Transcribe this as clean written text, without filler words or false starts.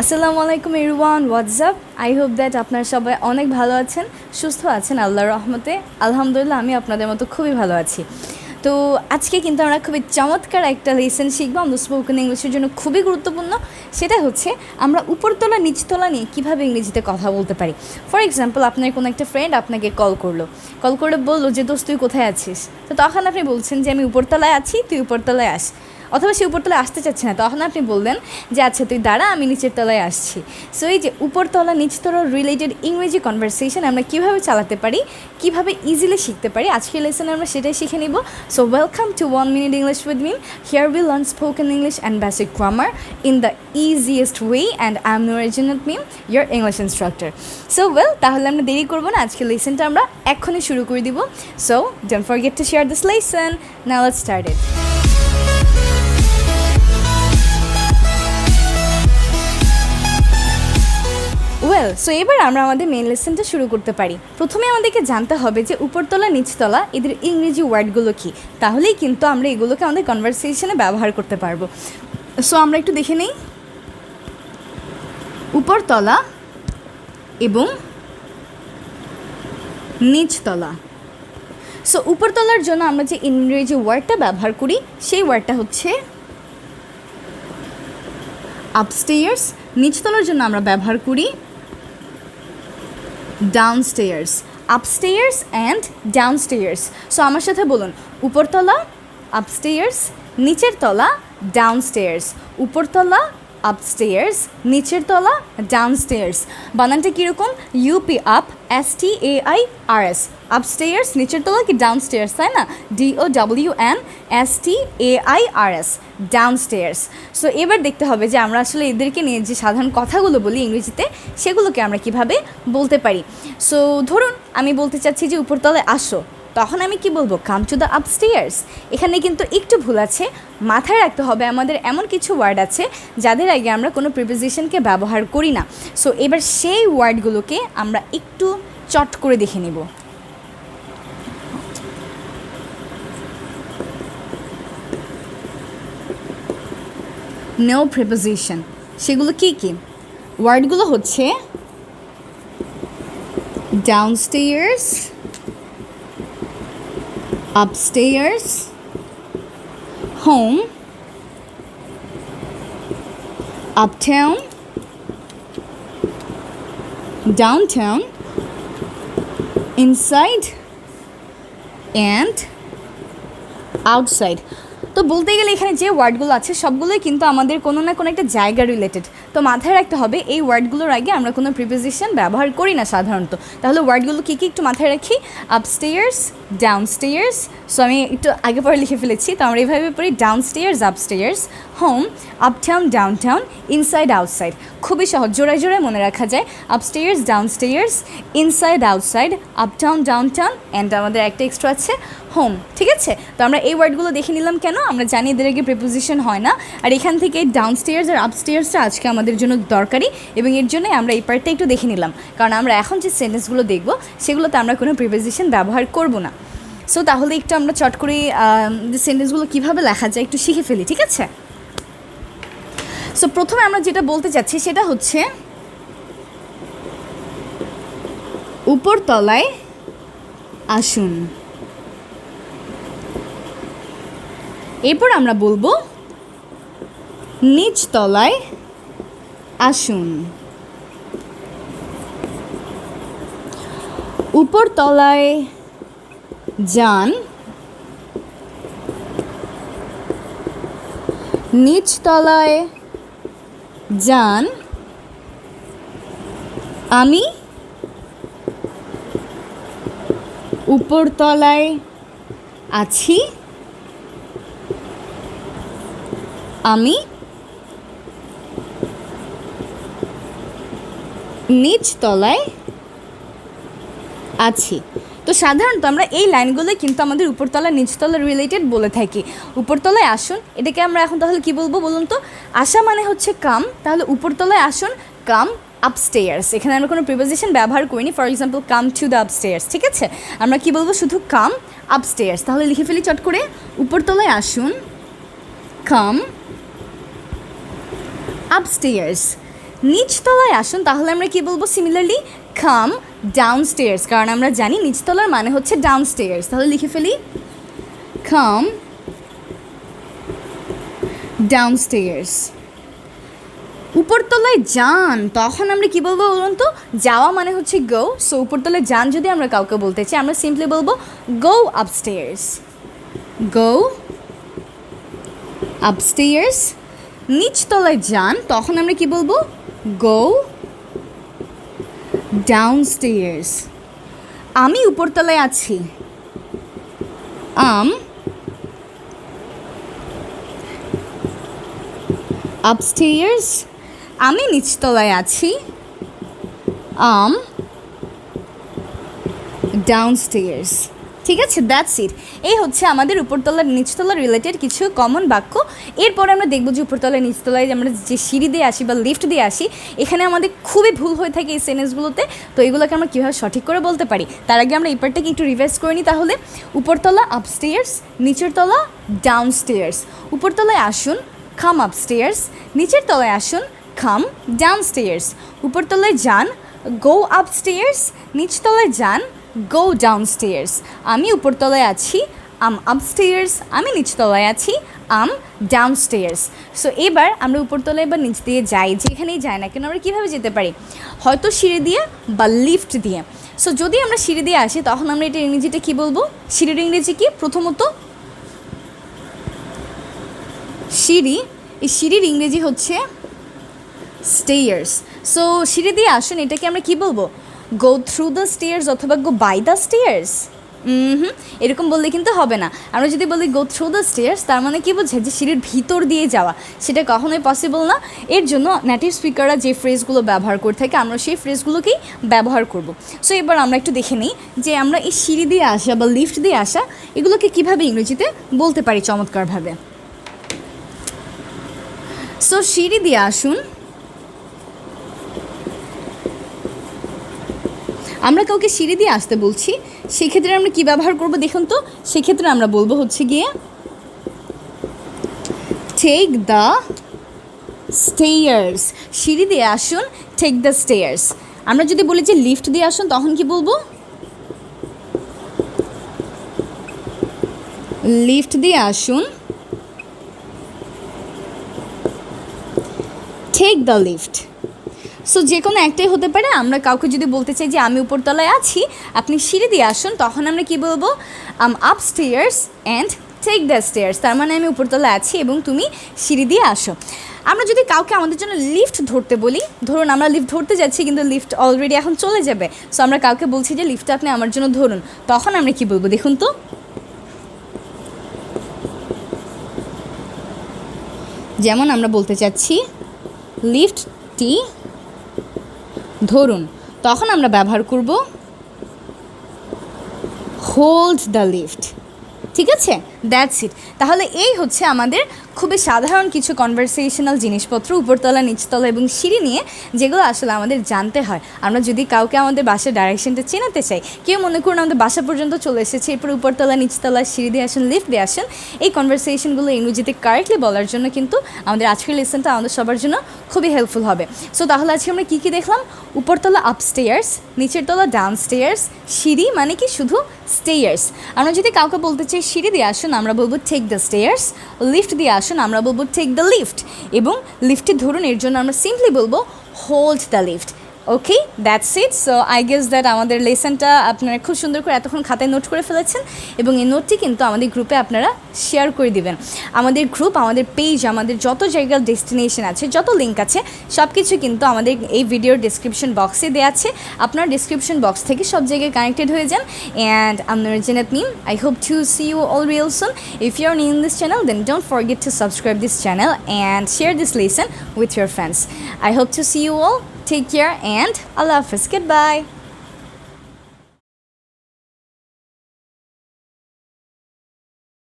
আসসালামু আলাইকুম everyone, WhatsApp. I hope that আপনারা সবাই অনেক ভালো আছেন, সুস্থ আছেন আল্লাহর রহমতে। আলহামদুলিল্লাহ আমি আপনাদের মতো খুবই ভালো আছি। তো আজকে কিন্তু আমরা খুবই চমৎকার একটা লেসন শিখবো আমাদের স্পোকেন ইংলিশের জন্য খুবই গুরুত্বপূর্ণ। সেটা হচ্ছে আমরা উপরতলা নিচতলা নিয়ে কীভাবে ইংরেজিতে কথা বলতে পারি। ফর এক্সাম্পল, আপনার কোনো একটা ফ্রেন্ড আপনাকে কল করে বললো যে দোস্ত তুই কোথায় আছিস। তো তখন আপনি বলছেন যে আমি উপরতলায় আছি, তুই উপরতলায় আস। অথবা সে উপরতলায় আসতে চাচ্ছে না, তখন আপনি বললেন যে আচ্ছা তুই দাঁড়া, আমি নিচের তলায় আসছি। সো এই যে উপরতলা নিচতলা রিলেটেড ইংরেজি কনভারসেশন আমরা কীভাবে চালাতে পারি, কীভাবে ইজিলি শিখতে পারি, আজকের লেসনে আমরা সেটাই শিখে নিব। So welcome to 1 Minute English with me. Here we learn spoken English and basic grammar in the easiest way, and I'm Noore Jannat Meem, your English instructor. So তাহলে আমরা দেরি করব না, আজকের লেসনটা আমরা এখনই শুরু করে দিব। So don't forget to share this lesson. Now let's start it. So এবার আমরা আমাদের মেইন লেসনটা শুরু করতে পারি। প্রথমে আমাদেরকে জানতে হবে যে উপরতলা নিচতলা এদের ইংরেজি ওয়ার্ডগুলো কী, তাহলেই কিন্তু আমরা এগুলোকে আমাদের কনভারসেশনে ব্যবহার করতে পারবো। সো আমরা একটু দেখে নিই উপরতলা এবং নিচতলা। সো উপরতলার জন্য আমরা যে ইংরেজি ওয়ার্ডটা ব্যবহার করি সেই ওয়ার্ডটা হচ্ছে আপস্টেয়ার্স। নিচতলার জন্য আমরা ব্যবহার করি ডাউনস্টেয়ার্স। Upstairs and ডাউনস্টেয়ার্স। সো আমার সাথে বলুন, উপরতলা আপস্টেয়ার্স, নিচের তলা ডাউনস্টেয়ার্স। উপরতলা আপস্টেয়ার্স, নিচের তলা ডাউনস্টেয়ার্স। বানানটা কীরকম? UP up, STAIRS। আপস্টেয়ার্স নিচের তলা কি ডাউনস্টেয়ার্স, তাই না? DOWNSTAIRS, ডাউনস্টেয়ার্স। সো এবার দেখতে হবে যে আমরা আসলে এদেরকে নিয়ে যে সাধারণ কথাগুলো বলি ইংরেজিতে সেগুলোকে আমরা কিভাবে বলতে পারি। সো ধরুন আমি বলতে চাচ্ছি যে উপরতলায় আসো, তখন আমি কি বলবো? Come to the upstairs. এখানে কিন্তু একটু ভুল আছে, মাথায় রাখতে হবে আমাদের এমন কিছু ওয়ার্ড আছে যাদের আগে আমরা কোনো প্রিপোজিশনকে ব্যবহার করি না। সো এবার সেই ওয়ার্ডগুলোকে আমরা একটু চট করে দেখে নিব। নো প্রিপোজিশন, সেগুলো কি কি? ওয়ার্ডগুলো হচ্ছে ডাউনস্টেয়ার্স, upstairs, home, uptown, downtown, inside and outside. তো বলতে গেলে এখানে যে ওয়ার্ডগুলো আছে সবগুলোই কিন্তু আমাদের কোনো না কোনো একটা জায়গা রিলেটেড। তো মাথায় রাখতে হবে এই ওয়ার্ডগুলোর আগে আমরা কোনো প্রিপোজিশন ব্যবহার করি না সাধারণত। তাহলে ওয়ার্ডগুলো কী কী একটু মাথায় রাখি। আপস্টেয়ার্স, ডাউনস্টেয়ার্স। সো আমি একটু আগে পরে লিখে ফেলেছি, তো আমরা এইভাবে পড়ি ডাউনস্টেয়ার্স, upstairs, home, uptown, downtown, inside, outside. খুবই সহজ, জোড়ায় জোড়ায় মনে রাখা যায়। Upstairs, ডাউনস্টেয়ার্স, inside, outside, uptown, downtown, and আমাদের একটা এক্সট্রা আছে হোম। ঠিক আছে, তো আমরা এই ওয়ার্ডগুলো দেখে নিলাম কেন? আমরা জানি এদের আগে প্রিপোজিশন হয় না, আর এখান থেকে ডাউনস্টেয়ার্স আর আপস্টেয়ার্সটা আজকে আমাদের জন্য দরকারি, এবং এর জন্যই আমরা এই পার্টটা একটু দেখে নিলাম, কারণ আমরা এখন যে সেন্টেন্সগুলো দেখব সেগুলোতে আমরা কোনো প্রিপোজিশন ব্যবহার করব না। সো তাহলে একটু আমরা চট করে যে সেন্টেন্সগুলো কীভাবে লেখা যায় একটু শিখে ফেলি, ঠিক আছে? সো প্রথমে আমরা যেটা বলতে চাচ্ছি সেটা হচ্ছে উপরতলায় আসুন। এরপর আমরা বলবো নিচতলায় আসুন। উপরতলায় যান, নিচতলায় যান, আমি উপরতলায় আছি, আমি নিচতলায় আছি। তো সাধারণত আমরা এই লাইনগুলোই কিন্তু আমাদের উপরতলা নিচতলা রিলেটেড বলে থাকি। উপরতলায় আসুন, এটাকে আমরা এখন তাহলে কি বলবো বলুন তো? আসা মানে হচ্ছে কাম, তাহলে উপরতলায় আসুন, কাম আপস্টেয়ার্স। এখানে আমরা কোনো প্রিপোজিশন ব্যবহার করিনি। For example, come to the upstairs. ঠিক আছে, আমরা কি বলবো? শুধু কাম আপস্টেয়ার্স। তাহলে লিখে ফেলি চট করে, উপরতলায় আসুন, কাম আপস্টেয়ার্স। নিচতলায় আসুন, তাহলে আমরা কি বলবো? সিমিলারলি কাম ডাউনস্টেয়ার্স, কারণ আমরা জানি নিচতলার মানে হচ্ছে ডাউনস্টেয়ার্স। তাহলে লিখে ফেলি কাম ডাউনস্টেয়ার্স। উপরতলায় যান, তখন আমরা কি বলবো বলুন তো? যাওয়া মানে হচ্ছে গো। সো উপরতলায় যান যদি আমরা কাউকে বলতে চাই, আমরা সিম্পলি বলবো গো আপস্টেয়ার্স, গো আপস্টেয়ার্স। নিচতলায় যান, তখন আমরা কি বলবো? গো ডাউনস্টেয়ার্স। আমি উপরতলায় আছি, আপস্টেয়ার্স। আমি নিচতলায় আছি, ডাউনস্টেয়ার্স। ঠিক আছে, দ্যাটস ইট। এই হচ্ছে আমাদের উপরতলার নিচতলার রিলেটেড কিছু কমন বাক্য। এরপরে আমরা দেখব যে উপরতলায় নিচতলায় আমরা যে সিঁড়ি দিয়ে আসি বা লিফট দিয়ে আসি, এখানে আমাদের খুবই ভুল হয়ে থাকে এই সেন্টেন্সগুলোতে। তো এগুলোকে আমরা কীভাবে সঠিক করে বলতে পারি, তার আগে আমরা এই পার্টটাকে একটু রিভাইজ করে নিই। তাহলে উপরতলা আপস্টেয়ার্স, নিচের তলা ডাউনস্টেয়ার্স। উপরতলায় আসুন, কাম আপস্টেয়ার্স। নিচের তলায় আসুন, কাম ডাউনস্টেয়ার্স। উপরতলায় যান, গো আপস্টেয়ার্স। নিচতলায় যান, গো ডাউনস্টেয়ার্স। আমি উপরতলায় আছি, আপস্টেয়ার্স। আমি নিচতলায় আছি, ডাউনস্টেয়ার্স। সো এবার আমরা উপরতলায় বা নিচ দিয়ে যাই, যেখানেই যাই না কেন আমরা কীভাবে যেতে পারি? হয়তো সিঁড়ি দিয়ে বা লিফট দিয়ে। সো যদি আমরা সিঁড়ি দিয়ে আসি, তখন আমরা এটা ইংরেজিটা কী বলবো? সিঁড়ির ইংরেজি কি? প্রথমত সিঁড়ি, এই সিঁড়ির ইংরেজি হচ্ছে স্টেয়ার্স। সো সিঁড়ি দিয়ে আসুন, এটাকে আমরা কি বলবো? গো থ্রু দ্য স্টেয়ার্স অথবা গো বাই দ্য স্টেয়ার্স। এরকম বললে কিন্তু হবে না। আমরা যদি বলি গো থ্রু দ্য স্টেয়ার্স, তার মানে কি বোঝায়? যে সিঁড়ির ভিতর দিয়ে যাওয়া, সেটা কখনোই পসিবল না। এর জন্য নেটিভ স্পিকাররা যে ফ্রেজগুলো ব্যবহার করে থাকে, আমরা সেই ফ্রেজগুলোকেই ব্যবহার করব। সো এবার আমরা একটু দেখে নিই যে আমরা এই সিঁড়ি দিয়ে আসা বা লিফট দিয়ে আসা, এগুলোকে কীভাবে ইংরেজিতে বলতে পারি চমৎকারভাবে। সো সিঁড়ি দিয়ে আসুন, আমরা কাউকে সিঁড়ি দিয়ে আসতে বলছি, সেক্ষেত্রে আমরা কী ব্যবহার করব দেখুন তো? সেক্ষেত্রে আমরা বলবো হচ্ছে গিয়ে টেক দ্য স্টেয়ার্স। সিঁড়ি দিয়ে আসুন, টেক দ্য স্টেয়ার্স। আমরা যদি বলি যে লিফট দিয়ে আসুন, তখন কি বলবো? লিফট দিয়ে আসুন, টেক দ্য লিফট। সো যে কোনো একটাই হতে পারে। আমরা কাউকে যদি বলতে চাই যে আমি উপরতলায় আছি, আপনি সিঁড়ি দিয়ে আসুন, তখন আমরা কি বলবো? Upstairs and take the stairs. তার মানে আমি উপরতলায় আছি এবং তুমি সিঁড়ি দিয়ে আসো। আমরা যদি কাউকে আমাদের জন্য লিফট ধরতে বলি, ধরুন আমরা লিফট ধরতে যাচ্ছি কিন্তু লিফট অলরেডি এখন চলে যাবে, সো আমরা কাউকে বলছি যে লিফটটা আপনি আমার জন্য ধরুন, তখন আমরা কি বলবো দেখুন তো? যেমন আমরা বলতে চাচ্ছি লিফটটি ধরুন, তখন আমরা ব্যবহার করব হোল্ড দ্য লিফট। ঠিক আছে, দ্যাটস ইট। তাহলে এই হচ্ছে আমাদের খুবই সাধারণ কিছু কনভারসেশনাল জিনিসপত্র উপরতলা, নিচতলা এবং সিঁড়ি নিয়ে, যেগুলো আসলে আমাদের জানতে হয়। আমরা যদি কাউকে আমাদের বাসার ডাইরেকশনটা চেনাতে চাই, কেউ মনে করুন আমাদের বাসা পর্যন্ত চলে এসেছে, এরপর উপরতলা, নিচতলা, সিঁড়ি দিয়ে আসুন, লিফট দিয়ে আসুন, এই কনভারসেশনগুলো ইংরেজিতে কারেক্টলি বলার জন্য কিন্তু আমাদের আজকের লেসনটা আমাদের সবার জন্য খুবই হেল্পফুল হবে। সো তাহলে আজকে আমরা কী কী দেখলাম? উপরতলা আপস্টেয়ার্স, নিচের তলা ডাউনস্টেয়ার্স, সিঁড়ি মানে কি শুধু স্টেয়ার্স। আমরা যদি কাউকে বলতে চাই সিঁড়ি দিয়ে আসুন, আমরা বলবো টেক দ্য স্টেয়ার্স। লিফট দিয়ে আসুন, আমরা বলবো টেক দ্য লিফট। এবং লিফটে ধরুন, এর জন্য আমরা সিম্পলি বলবো hold the lift. Okay, that's it. So I guess that আমাদের লেসনটা আপনারা খুব সুন্দর করে এতক্ষণ খাতায় নোট করে ফেলেছেন, এবং এই নোটটি কিন্তু আমাদের গ্রুপে আপনারা শেয়ার করে দিবেন। আমাদের গ্রুপ, আমাদের পেজ, আমাদের যত জায়গার ডেস্টিনেশন আছে, যত লিঙ্ক আছে, সব কিছু কিন্তু আমাদের এই ভিডিওর ডিসক্রিপশন বক্সে দেওয়া আছে। আপনার ডিসক্রিপশন বক্স থেকে সব জায়গায় কানেক্টেড হয়ে যান। And I'm Noore Jannat Meem. I hope to see you all real soon. If you're new in this channel, then don't forget to subscribe this channel and share this lesson with your friends. I hope to see you all. Take care and Allah Hafiz. Goodbye.